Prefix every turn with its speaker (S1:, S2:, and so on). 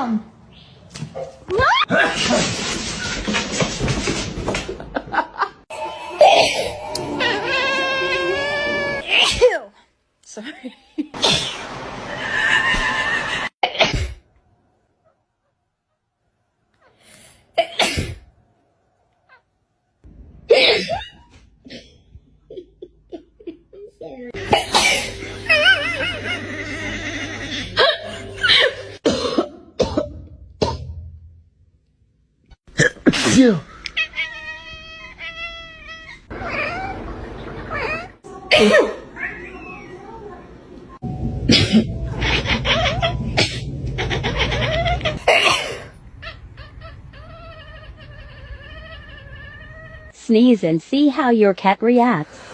S1: awesome. Ew. Sorry.
S2: Phew.
S3: Sneeze and see how your cat reacts.